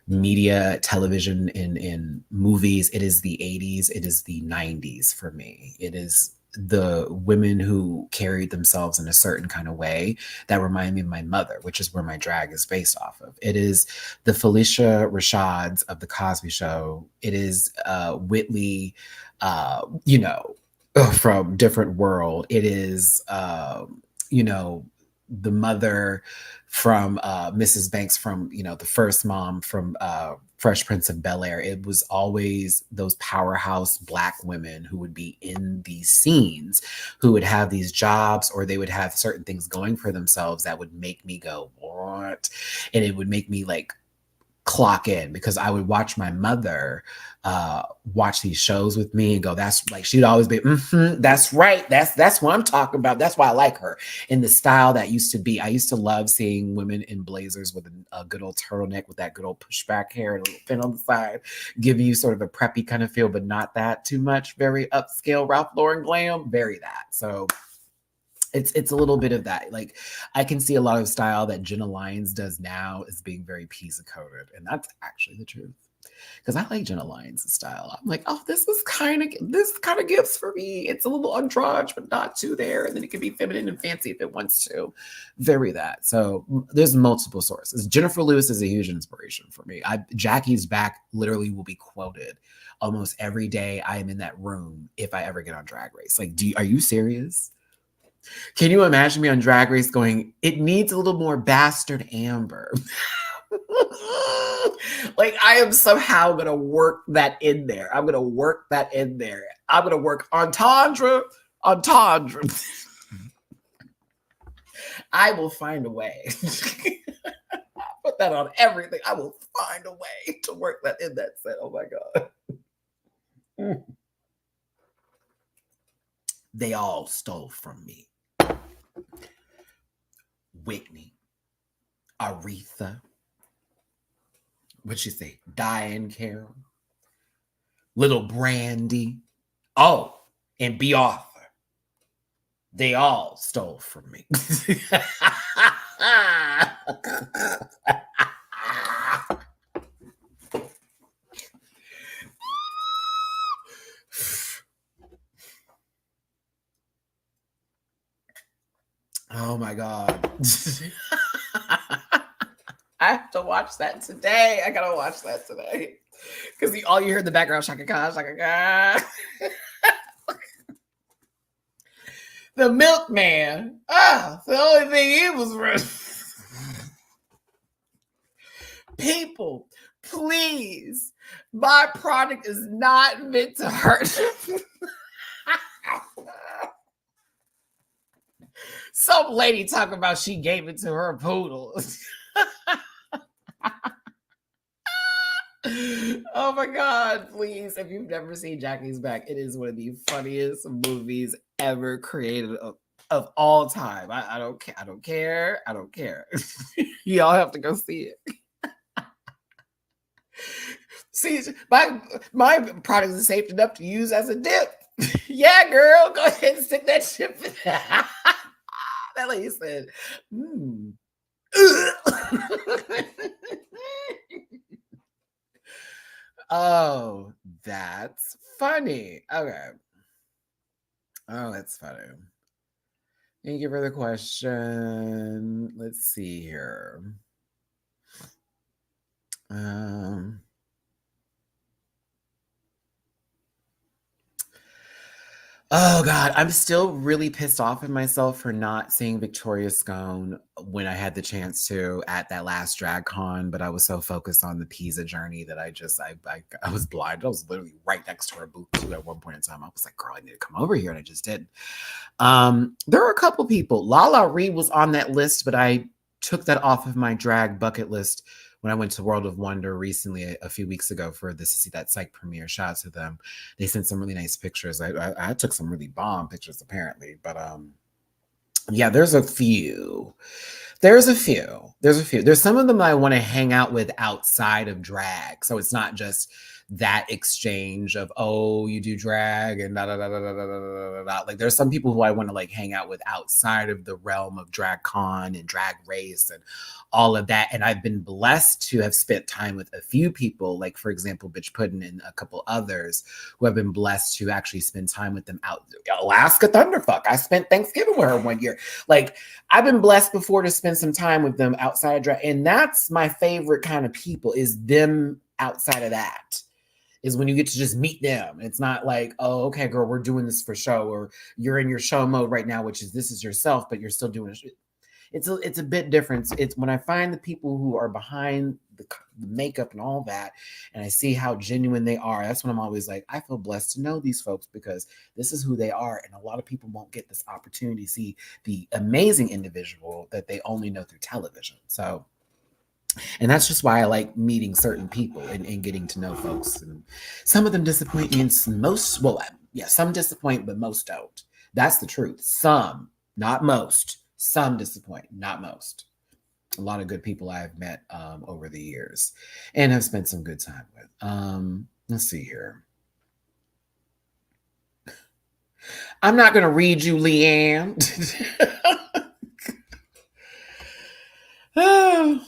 media, television, in movies, it is the 80s, it is the 90s for me. It is the women who carried themselves in a certain kind of way that remind me of my mother, which is where my drag is based off of. It is the Felicia Rashads of The Cosby Show. It is Whitley, you know, from Different World. It is, you know, the mother from Mrs. Banks from, you know, the first mom from Fresh Prince of Bel-Air. It was always those powerhouse Black women who would be in these scenes, who would have these jobs, or they would have certain things going for themselves that would make me go, what? And it would make me like clock in, because I would watch my mother watch these shows with me and go, that's like, she'd always be, that's right. That's what I'm talking about. That's why I like her. In the style that used to be, I used to love seeing women in blazers with a good old turtleneck with that good old pushback hair and a little pin on the side, giving you sort of a preppy kind of feel, but not that too much. Very upscale Ralph Lauren glam, very that. So it's a little bit of that. Like, I can see a lot of style that Jenna Lyons does now as being very pizza coated, and that's actually the truth. Because I like Jenna Lyons' style. I'm like, oh, this kind of gives for me. It's a little androgynous, but not too there, and then it can be feminine and fancy if it wants to. Very that. So there's multiple sources. Jennifer Lewis is a huge inspiration for me. Jackie's Back literally will be quoted almost every day I am in that room if I ever get on Drag Race. Like, are you serious? Can you imagine me on Drag Race going, it needs a little more bastard amber? Like, I am somehow going to work that in there. I'm going to work that in there. I'm going to work entendre. I will find a way. Put that on everything. I will find a way to work that in that set. Oh my God. They all stole from me. Whitney, Aretha, what'd she say? Diane Carroll, Little Brandy, oh, and B. Arthur. They all stole from me. Oh my God. I have to watch that today. I gotta watch that today. Because all you hear in the background, shaka shaka. The milkman. The only thing he was people, please. My product is not meant to hurt. Some lady talking about she gave it to her poodle. Oh my God, please. If you've never seen Jackie's Back, it is one of the funniest movies ever created of all time. I don't care. I don't care. I don't care. Y'all have to go see it. See, my product is safe enough to use as a dip. Yeah, girl, go ahead and stick that chip in. That lady said, Oh, that's funny. Okay. Oh, that's funny. Thank you for the question. Let's see here. Oh God, I'm still really pissed off at myself for not seeing Victoria Scone when I had the chance to at that last drag con, but I was so focused on the Pisa journey that I was blind. I was literally right next to her booth too at one point in time. I was like, girl, I need to come over here, and I just didn't. There are a couple people. Lala Ree was on that list, but I took that off of my drag bucket list when I went to World of Wonder recently, a few weeks ago, for this to see that psych premiere. Shout out to them. They sent some really nice pictures. I took some really bomb pictures apparently, but yeah, there's a few. There's a few. There's a few. There's some of them that I want to hang out with outside of drag. So it's not just that exchange of, oh, you do drag and da da da da da da da da. Like there's some people who I want to like hang out with outside of the realm of drag con and drag race and all of that. And I've been blessed to have spent time with a few people, like for example, Bitch Puddin' and a couple others who have been blessed to actually spend time with them out. Alaska Thunderfuck. I spent Thanksgiving with her one year. Like I've been blessed before to spend some time with them outside of drag. And that's my favorite kind of people, is them outside of that. Is when you get to just meet them. It's not like, oh, okay, girl, we're doing this for show, or you're in your show mode right now, which is this is yourself, but you're still doing it. It's a bit different. It's when I find the people who are behind the makeup and all that, and I see how genuine they are. That's when I'm always like, I feel blessed to know these folks because this is who they are, and a lot of people won't get this opportunity to see the amazing individual that they only know through television. So, and that's just why I like meeting certain people and getting to know folks. And some of them disappoint me, and most, well, yeah, some disappoint, but most don't. That's the truth. Some, not most. Some disappoint, not most. A lot of good people I've met over the years and have spent some good time with. Let's see here. I'm not going to read you, Leanne. Oh.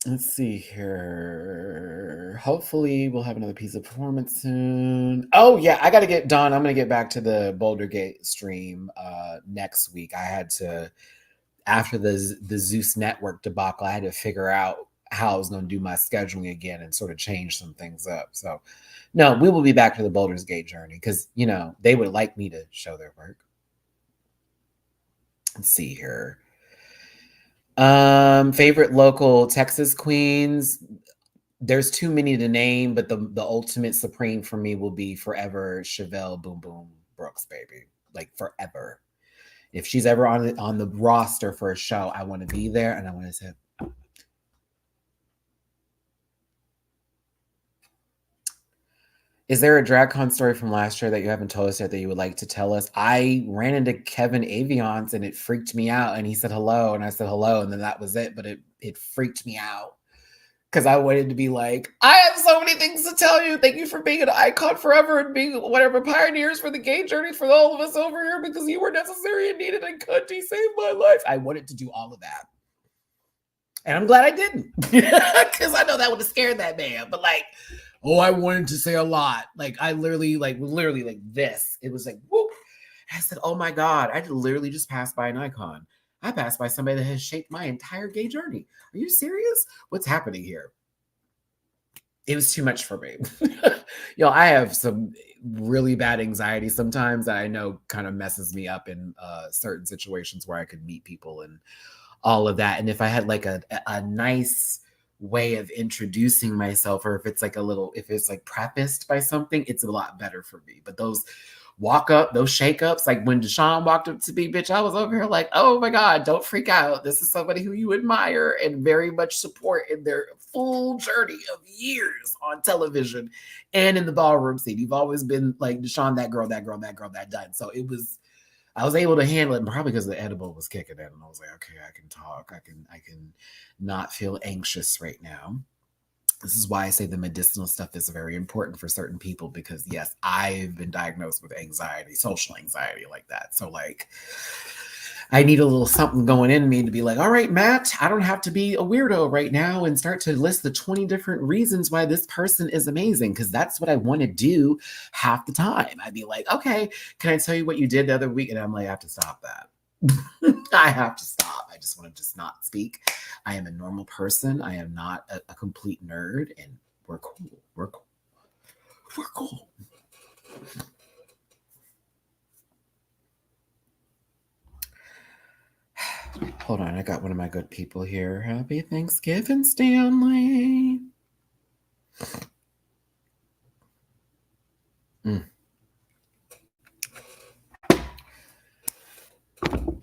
Let's see here. Hopefully, we'll have another piece of performance soon. Oh yeah, I got to get done. I'm gonna get back to the Boulder Gate stream next week. I had to, after the Zeus Network debacle, I had to figure out how I was going to do my scheduling again and sort of change some things up. So, no, we will be back to the Boulder's Gate journey because they would like me to show their work. Let's see here. Favorite local Texas queens. There's too many to name, but the ultimate supreme for me will be forever Chevelle Boom Boom Brooks, baby. Like forever. If she's ever on the roster for a show, I want to be there and I want to say, is there a DragCon story from last year that you haven't told us yet that you would like to tell us? I ran into Kevin Aviance and it freaked me out. And he said hello, and I said hello, and then that was it. But it freaked me out because I wanted to be like, I have so many things to tell you. Thank you for being an icon forever and being whatever pioneers for the gay journey for all of us over here because you were necessary and needed and could. You saved my life. I wanted to do all of that. And I'm glad I didn't because I know that would have scared that man. But like, oh, I wanted to say a lot. Like I literally like this. It was like, whoop. I said, oh my God, I literally just passed by an icon. I passed by somebody that has shaped my entire gay journey. Are you serious? What's happening here? It was too much for me. I have some really bad anxiety sometimes that I know kind of messes me up in certain situations where I could meet people and all of that. And if I had like a nice way of introducing myself, or if it's like prefaced by something, it's a lot better for me. But those those shake ups, like when Deshaun walked up to me, bitch, I was over here like, oh my God, don't freak out. This is somebody who you admire and very much support in their full journey of years on television and in the ballroom scene. You've always been like, Deshaun, that girl, that done. So I was able to handle it, probably because the edible was kicking in, and I was like, okay, I can talk. I can not feel anxious right now. This is why I say the medicinal stuff is very important for certain people because yes, I've been diagnosed with anxiety, social anxiety like that. So like, I need a little something going in me to be like, all right, Matt, I don't have to be a weirdo right now and start to list the 20 different reasons why this person is amazing. Cause that's what I want to do half the time. I'd be like, okay, can I tell you what you did the other week? And I'm like, I have to stop that. I have to stop. I just want to just not speak. I am a normal person. I am not a complete nerd, and we're cool. We're cool. We're cool. Hold on, I got one of my good people here. Happy Thanksgiving, Stanley.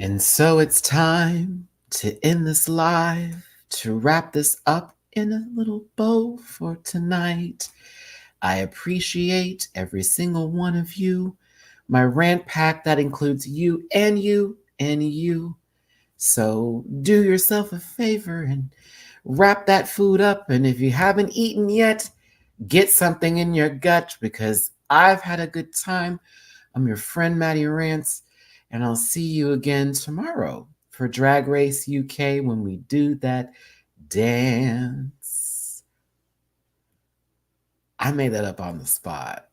And so it's time to end this live, to wrap this up in a little bow for tonight. I appreciate every single one of you. My rant pack that includes you and you and you. So do yourself a favor and wrap that food up. And if you haven't eaten yet, get something in your gut because I've had a good time. I'm your friend, Matty Rants, and I'll see you again tomorrow for Drag Race UK when we do that dance. I made that up on the spot.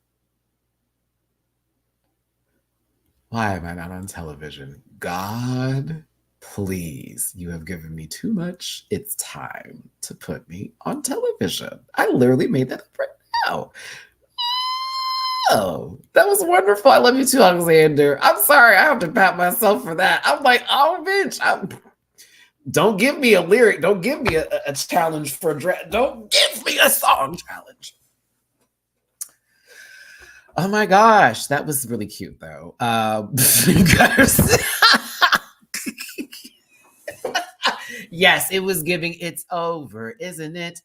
Why am I not on television? God, please, you have given me too much. It's time to put me on television. I literally made that up right now. Oh, that was wonderful. I love you too, Alexander. I'm sorry. I have to pat myself for that. I'm like, oh, bitch. Don't give me a lyric. Don't give me a challenge for don't give me a song challenge. Oh my gosh, that was really cute though. Yes, it was giving it's over, isn't it?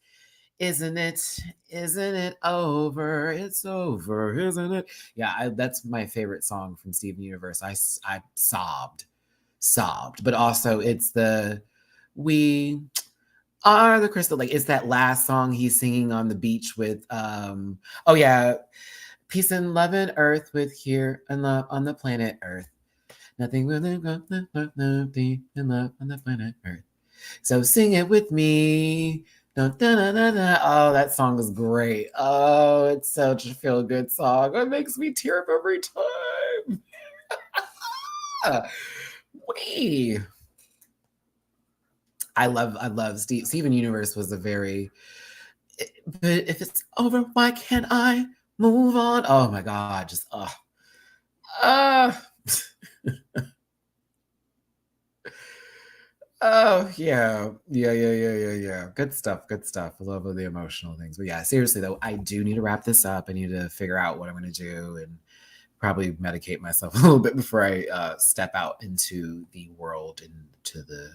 Isn't it? Isn't it over? It's over, isn't it? Yeah, that's my favorite song from Steven Universe. I sobbed, but also it's the we are the crystal. Like it's that last song he's singing on the beach with oh yeah, peace and love and earth with here and love on the planet Earth. Nothing will nothing and love on the planet Earth. So sing it with me. Oh, that song is great. Oh, it's such a feel-good song. It makes me tear up every time. Wee. I love Steven Universe was a very, but if it's over, why can't I move on? Oh my God, just oh yeah. Good stuff. I love the emotional things. But yeah, seriously though, I do need to wrap this up. I need to figure out what I'm going to do and probably medicate myself a little bit before I step out into the world, into the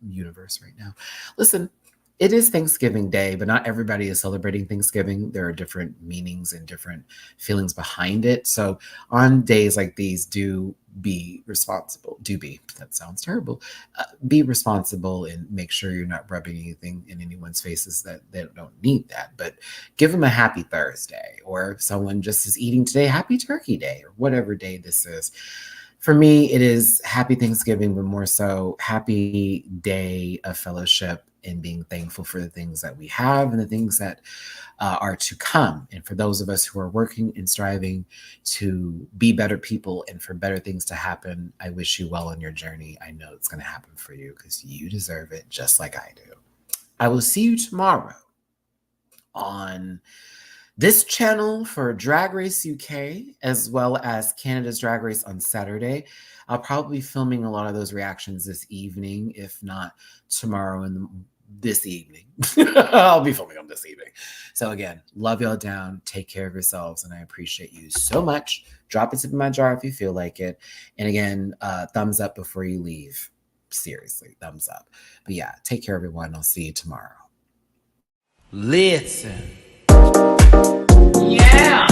universe right now. Listen, it is Thanksgiving Day, but not everybody is celebrating Thanksgiving. There are different meanings and different feelings behind it. So on days like these, do be responsible. That sounds terrible. Be responsible and make sure you're not rubbing anything in anyone's faces that they don't need that. But give them a happy Thursday, or if someone just is eating today, happy Turkey Day, or whatever day this is. For me, it is happy Thanksgiving, but more so happy day of fellowship and being thankful for the things that we have and the things that are to come. And for those of us who are working and striving to be better people and for better things to happen, I wish you well on your journey. I know it's going to happen for you because you deserve it just like I do. I will see you tomorrow on this channel for Drag Race UK, as well as Canada's Drag Race on Saturday. I'll probably be filming a lot of those reactions this evening, if not tomorrow this evening. I'll be filming them this evening. So again, love y'all down. Take care of yourselves, and I appreciate you so much. Drop it in my jar if you feel like it. And again, thumbs up before you leave. Seriously, thumbs up. But yeah, take care, everyone. I'll see you tomorrow. Listen. Yeah.